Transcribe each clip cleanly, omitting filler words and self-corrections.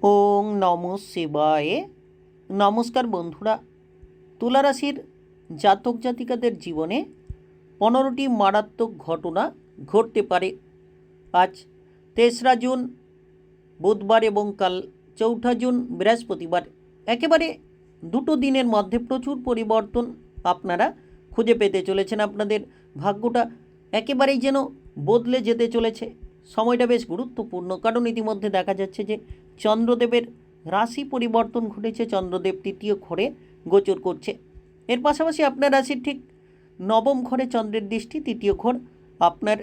ওং নমঃ শিবায়। নমস্কার বন্ধুরা, তুলা রাশির জাতক জাতিকাদের জীবনে 15টি মারাত্মক ঘটনা ঘটতে পারে। আজ 3রা জুন বুধবার এবং কাল 4ঠা জুন বৃহস্পতিবার। একেবারে দুটো দিনের মধ্যে প্রচুর পরিবর্তন আপনারা খুঁজে পেতে চলেছেন। আপনাদের ভাগ্যটা একেবারেই যেন বদলে যেতে চলেছে। সময়টা বেশ গুরুত্বপূর্ণ, কারণ ইতিমধ্যে দেখা যাচ্ছে যে চন্দ্রদেবের রাশি পরিবর্তন ঘটেছে। চন্দ্রদেব তৃতীয় ঘরে গোচর করছে। এর পাশাপাশি আপনার রাশির ঠিক নবম ঘরে চন্দ্রের দৃষ্টি। তৃতীয় ঘর আপনার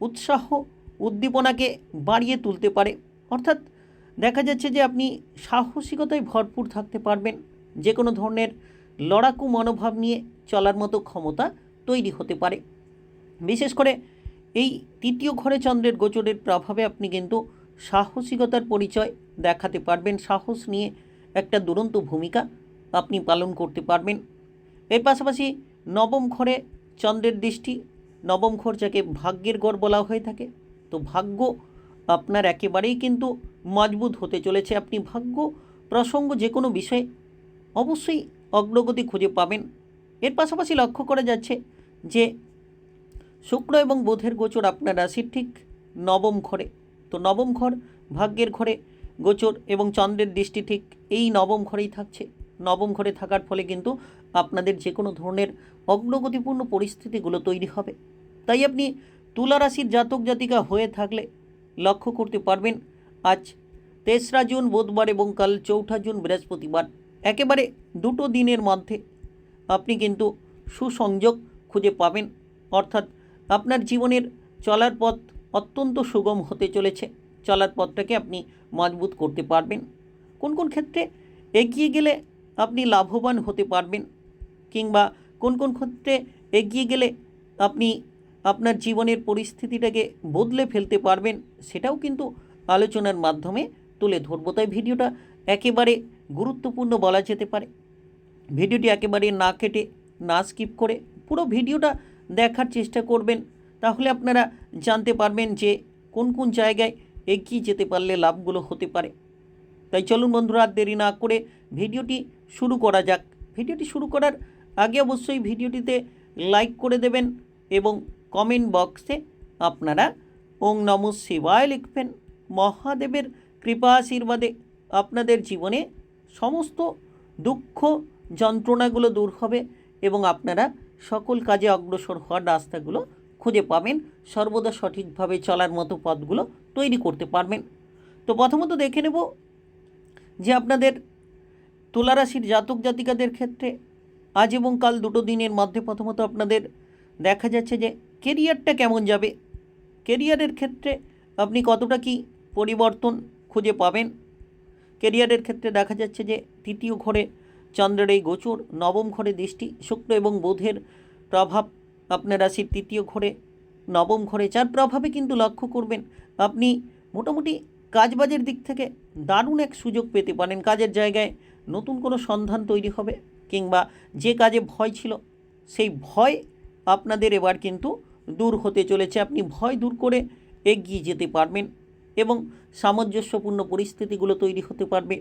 উৎসাহ উদ্দীপনাকে বাড়িয়ে তুলতে পারে। অর্থাৎ দেখা যাচ্ছে যে আপনি সাহসিকতায় ভরপুর থাকতে পারবেন। যে কোনো ধরনের লড়াকু মনোভাব নিয়ে চলার মতো ক্ষমতা তৈরি হতে পারে। বিশেষ করে এই তৃতীয় ঘরে চন্দ্রের গোচরের প্রভাবে আপনি কিন্তু সাহসিকতার পরিচয় দেখাতে পারবেন। সাহস নিয়ে একটা দুরন্ত ভূমিকা আপনি পালন করতে পারবেন। এর পাশাপাশি নবম ঘরে চন্দ্রের দৃষ্টি। নবম ঘর যাকে ভাগ্যের ঘর বলা হয়ে থাকে, তো ভাগ্য আপনার একেবারেই কিন্তু মজবুত হতে চলেছে। আপনি ভাগ্য প্রসঙ্গ যে কোনো বিষয়ে অবশ্যই অগ্রগতি খুঁজে পাবেন। এর পাশাপাশি লক্ষ্য করা যাচ্ছে যে শুক্র এবং বুধের গোচর আপনার রাশির ঠিক নবম ঘরে। তো নবম ঘর ভাগ্যের ঘরে গোচর এবং চন্দ্রের দৃষ্টি ঠিক এই নবম ঘরেই থাকছে। নবম ঘরে থাকার ফলে কিন্তু আপনাদের যে কোনো ধরনের অগ্রগতিপূর্ণ পরিস্থিতিগুলো তৈরি হবে। তাই আপনি তুলা রাশির জাতক জাতিকা হয়ে থাকলে লক্ষ্য করতে পারবেন আজ 3রা জুন বুধবার এবং কাল 4ঠা জুন বৃহস্পতিবার একেবারে দুটো দিনের মধ্যে আপনি কিন্তু সুসংযোগ খুঁজে পাবেন। অর্থাৎ আপনার জীবনের চলার পথ অত্যন্ত সুগম হতে চলেছে। চলার পথটাকে আপনি মজবুত করতে পারবেন। কোন কোন ক্ষেত্রে এগিয়ে গেলে আপনি লাভবান হতে পারবেন, কিংবা কোন কোন ক্ষেত্রে এগিয়ে গেলে আপনি আপনার জীবনের পরিস্থিতিটাকে বদলে ফেলতে পারবেন, সেটাও কিন্তু আলোচনার মাধ্যমে তুলে ধরবো। তাই ভিডিওটা একেবারে গুরুত্বপূর্ণ বলা যেতে পারে। ভিডিওটি একেবারে না কেটে না স্কিপ করে পুরো ভিডিওটা দেখার চেষ্টা করবেন। তাহলে আপনারা জানতে পারবেন যে কোন কোন জায়গায় এগিয়ে যেতে পারলে লাভগুলো হতে পারে। তাই চলুন বন্ধুরা, আর দেরি না করে ভিডিওটি শুরু করা যাক। ভিডিওটি শুরু করার আগে অবশ্যই ভিডিওটিতে লাইক করে দেবেন এবং কমেন্ট বক্সে আপনারা ওং নমঃ শিবায় লিখবেন। মহাদেবের কৃপা আশীর্বাদে আপনাদের জীবনে সমস্ত দুঃখ যন্ত্রণাগুলো দূর হবে এবং আপনারা সকল কাজে অগ্রসর হওয়ার রাস্তাগুলো খুঁজে পাবেন। সর্বদা সঠিকভাবে চলার মতো পথগুলো তৈরি করতে পারবেন। তো প্রথমত দেখে নেব যে আপনাদের তুলা রাশির জাতক জাতিকাদের ক্ষেত্রে আজ এবং কাল দুটো দিনের মধ্যে প্রথমত আপনাদের দেখা যাচ্ছে যে কেরিয়ারটা কেমন যাবে। কেরিয়ারের ক্ষেত্রে আপনি কতটা কি পরিবর্তন খুঁজে পাবেন। কেরিয়ারের ক্ষেত্রে দেখা যাচ্ছে যে তৃতীয় ঘরে চন্দ্রের এই গোচর, নবম ঘরে দৃষ্টি, শুক্র এবং বুধের প্রভাব আপনার রাশির তৃতীয় ঘরে নবম ঘরে, যার প্রভাবে কিন্তু লক্ষ্য করবেন আপনি মোটামুটি কাজবাজের দিক থেকে দারুণ এক সুযোগ পেতে পারেন। কাজের জায়গায় নতুন কোনো সন্ধান তৈরি হবে, কিংবা যে কাজে ভয় ছিল সেই ভয় আপনাদের এবার কিন্তু দূর হতে চলেছে। আপনি ভয় দূর করে এগিয়ে যেতে পারবেন এবং সামঞ্জস্যপূর্ণ পরিস্থিতিগুলো তৈরি হতে পারবে।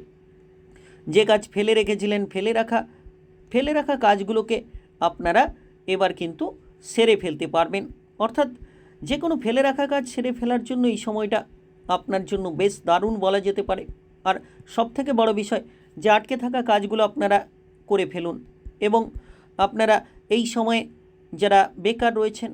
যে কাজ ফেলে রেখেছিলেন, ফেলে রাখা কাজগুলোকে আপনারা এবার কিন্তু সেরে ফেলতে পারবেন। অর্থাৎ যে কোনো ফেলে রাখা কাজ সেরে ফেলার জন্য এই সময়টা আপনার জন্য বেশ দারুণ বলা যেতে পারে। আর সবথেকে বড় বিষয় যে আটকে থাকা কাজগুলো আপনারা করে ফেলুন। এবং আপনারা এই সময়ে যারা বেকার রয়েছেন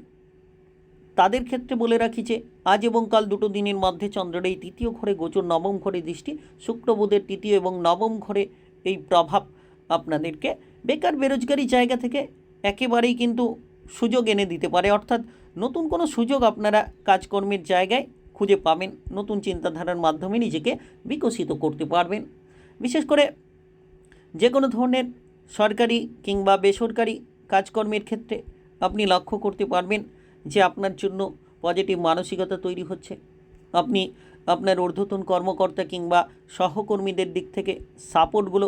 তাদের ক্ষেত্রে বলে রাখি যে আজ এবং কাল দুটো দিনের মধ্যে চন্দ্রের এই তৃতীয় ঘরে গোচর, নবম ঘরে দৃষ্টি, শুক্র বুধের তৃতীয় এবং নবম ঘরে এই প্রভাব আপনাদেরকে বেকার বেরোজগারি জায়গা থেকে একেবারেই কিন্তু সুযোগ এনে দিতে পারে। অর্থাৎ নতুন কোনো সুযোগ আপনারা কাজকর্মের জায়গায় খুঁজে পাবেন। নতুন চিন্তাধারার মাধ্যমে নিজেকে বিকশিত করতে পারবেন। বিশেষ করে যে কোনো ধরনের সরকারি কিংবা বেসরকারি কাজকর্মের ক্ষেত্রে আপনি লক্ষ্য করতে পারবেন যে আপনার জন্য পজিটিভ মানসিকতা তৈরি হচ্ছে। আপনি আপনার ঊর্ধ্বতন কর্মকর্তা কিংবা সহকর্মীদের দিক থেকে সাপোর্টগুলো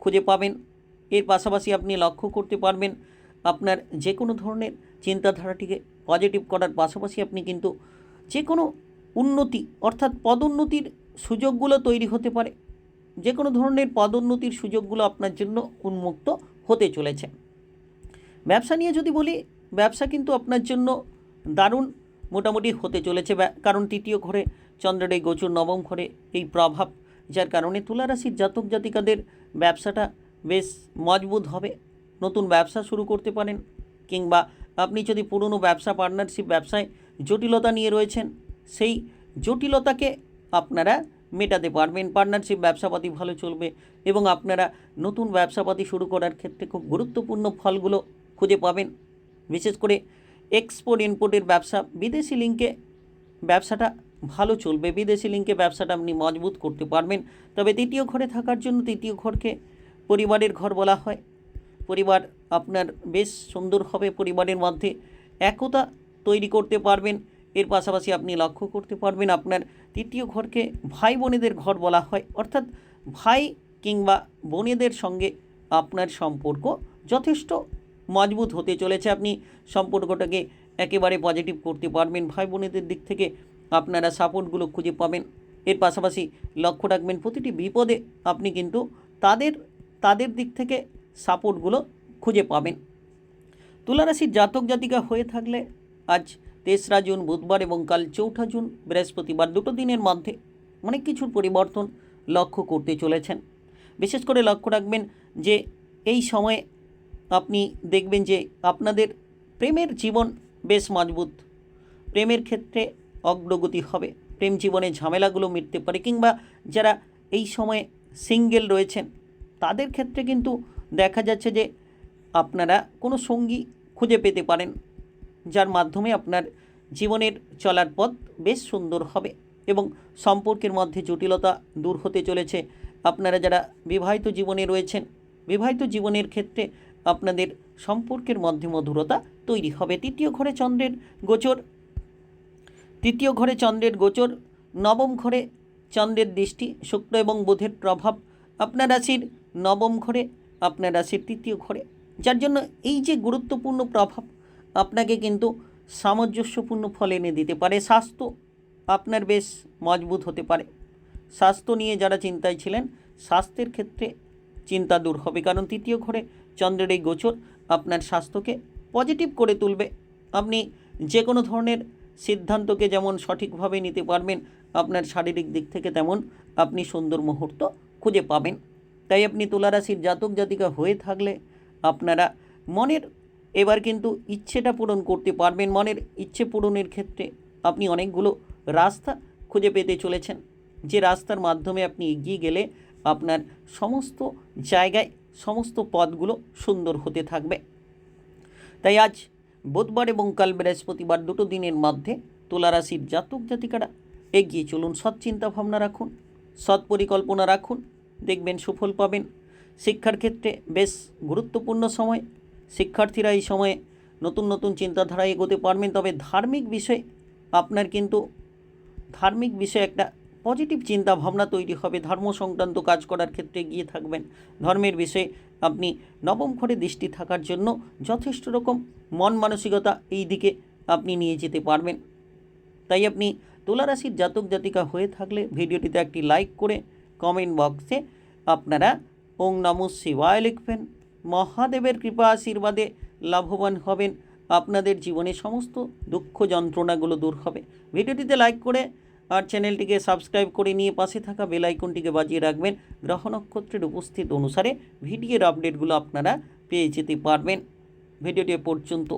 খুঁজে পাবেন। এর পাশাপাশি আপনি লক্ষ্য করতে পারবেন আপনার যে কোনো ধরনের চিন্তাধারাটিকে পজিটিভ করার পাশাপাশি আপনি কিন্তু যে কোনো উন্নতি অর্থাৎ পদোন্নতির সুযোগগুলো তৈরি হতে পারে। যে কোনো ধরনের পদোন্নতির সুযোগগুলো আপনার জন্য উন্মুক্ত হতে চলেছে। ব্যবসা নিয়ে যদি বলি, ব্যবসা কিন্তু আপনার জন্য দারুণ মোটামুটি হতে চলেছে, কারণ তৃতীয় ঘরে চন্দ্রের এই গোচর, নবম ঘরে এই প্রভাব, যার কারণে তুলা রাশির জাতক জাতিকাদের ব্যবসাটা বেশ মজবুত হবে। নতুন ব্যবসা শুরু করতে পারেন, কিংবা আপনি যদি পুরনো ব্যবসা, পার্টনারশিপ ব্যবসায় জটিলতা নিয়ে রয়েছেন, সেই জটিলতাকে আপনারা মেটাতে পারবেন। পার্টনারশিপ ব্যবসাপাতি ভালো চলবে এবং আপনারা নতুন ব্যবসাপাতি শুরু করার ক্ষেত্রে খুব গুরুত্বপূর্ণ ফলগুলো খুঁজে পাবেন। বিশেষ করে এক্সপোর্ট ইম্পোর্টের ব্যবসা, বিদেশি লিঙ্কে ব্যবসাটা ভালো চলবে, বিদেশি লিঙ্কে ব্যবসাটা আপনি মজবুত করতে পারবেন। তবে তৃতীয় ঘরে থাকার জন্য, তৃতীয় ঘরকে পরিবারের ঘর বলা হয়, পরিবার আপনার বেশ সুন্দর হবে, পরিবারের মধ্যে একতা তৈরি করতে পারবেন। এর পাশাপাশি আপনি লক্ষ্য করতে পারবেন আপনার তৃতীয় ঘরকে ভাই বোনেদের ঘর বলা হয়, অর্থাৎ ভাই কিংবা বোনেদের সঙ্গে আপনার সম্পর্ক যথেষ্ট মজবুত হতে চলেছে। আপনি সম্পর্কটাকে একেবারে পজিটিভ করতে পারবেন, ভাই বোনেদের দিক থেকে আপনারা সাপোর্টগুলো খুঁজে পাবেন। এর পাশাপাশি লক্ষ্য রাখবেন প্রতিটি বিপদে আপনি কিন্তু তাদের দিক থেকে সাপোর্টগুলো খুঁজে পাবেন। তুলারাশির জাতক জাতিকা হয়ে থাকলে আজ 3রা জুন বুধবার এবং কাল 4ঠা জুন বৃহস্পতিবার, দুটো দিনের মধ্যে অনেক কিছুর পরিবর্তন লক্ষ্য করতে চলেছেন। বিশেষ করে লক্ষ্য রাখবেন যে এই সময়ে আপনি দেখবেন যে আপনাদের প্রেমের জীবন বেশ মজবুত, প্রেমের ক্ষেত্রে অগ্রগতি হবে, প্রেম জীবনে ঝামেলাগুলো মিটতে পারে, কিংবা যারা এই সময়ে সিঙ্গেল রয়েছেন তাদের ক্ষেত্রে কিন্তু দেখা যাচ্ছে যে আপনারা কোনো সঙ্গী খুঁজে পেতে পারেন, যার মাধ্যমে আপনার জীবনের চলার পথ বেশ সুন্দর হবে এবং সম্পর্কের মধ্যে জটিলতা দূর হতে চলেছে। আপনারা যারা বিবাহিত জীবনে রয়েছেন, বিবাহিত জীবনের ক্ষেত্রে আপনাদের সম্পর্কের মধ্যে মধুরতা তৈরি হবে। তৃতীয় ঘরে চন্দ্রের গোচর, নবম ঘরে চন্দ্রের দৃষ্টি, শুক্র এবং বুধের প্রভাব আপনার রাশির নবম ঘরে, আপনার রাশির তৃতীয় ঘরে, যার জন্য এই যে গুরুত্বপূর্ণ প্রভাব আপনাকে কিন্তু সামঞ্জস্যপূর্ণ ফল এনে দিতে পারে। স্বাস্থ্য আপনার বেশ মজবুত হতে পারে। স্বাস্থ্য নিয়ে যারা চিন্তায় ছিলেন, স্বাস্থ্যের ক্ষেত্রে চিন্তা দূর হবে, কারণ তৃতীয় ঘরে চন্দ্রের এই গোচর আপনার স্বাস্থ্যকে পজিটিভ করে তুলবে। আপনি যে কোনো ধরনের সিদ্ধান্তকে যেমন সঠিকভাবে নিতে পারবেন, আপনার শারীরিক দিক থেকে তেমন আপনি সুন্দর মুহূর্ত খুঁজে পাবেন। তাই আপনি তুলা রাশির জাতক জাতিকা হয়ে থাকলে আপনারা মনের এবার কিন্তু ইচ্ছেটা পূরণ করতে পারবেন। মনের ইচ্ছে পূরণের ক্ষেত্রে আপনি অনেকগুলো রাস্তা খুঁজে পেতে চলেছেন, যে রাস্তার মাধ্যমে আপনি এগিয়ে গেলে আপনার সমস্ত জায়গায় সমস্ত পথগুলো সুন্দর হতে থাকবে। তাই আজ বুধবার এবং কাল বৃহস্পতিবার, দুটো দিনের মধ্যে তুলা রাশির জাতক জাতিকারা এগিয়ে চলুন, সৎ চিন্তা ভাবনা রাখুন, সৎ পরিকল্পনা রাখুন, দেখবেন সুফল পাবেন। শিক্ষার ক্ষেত্রে বেশ গুরুত্বপূর্ণ সময়, শিক্ষার্থীরা এই সময়ে নতুন নতুন চিন্তাধারায় এগোতে পারবেন। তবে ধার্মিক বিষয়ে একটা পজিটিভ চিন্তা ভাবনা তৈরি হবে, ধর্ম সংক্রান্ত কাজ করার ক্ষেত্রে এগিয়ে থাকবেন। ধর্মের বিষয়ে আপনি নবম ঘরে দৃষ্টি থাকার জন্য যথেষ্ট রকম মন মানসিকতা এই দিকে আপনি নিয়ে যেতে পারবেন। তাই আপনি তুলা রাশির জাতক জাতিকা হয়ে থাকলে ভিডিওটিতে একটি লাইক করে কমেন্ট বক্সে আপনারা ওং নমঃ শিবায় লিখবেন। মহাদেবের কৃপা আশীর্বাদে লাভবান হবেন, আপনাদের জীবনে সমস্ত দুঃখ যন্ত্রণাগুলো দূর হবে। ভিডিওটিতে লাইক করে আর চ্যানেলটিকে সাবস্ক্রাইব করে নিয়ে পাশে থাকা বেল আইকনটিকে বাজিয়ে রাখবেন। গ্রহ নক্ষত্রের উপস্থিত অনুসারে ভিডিওর আপডেটগুলো আপনারা পেয়ে যেতে পারবেন। ভিডিওটি পর্যন্ত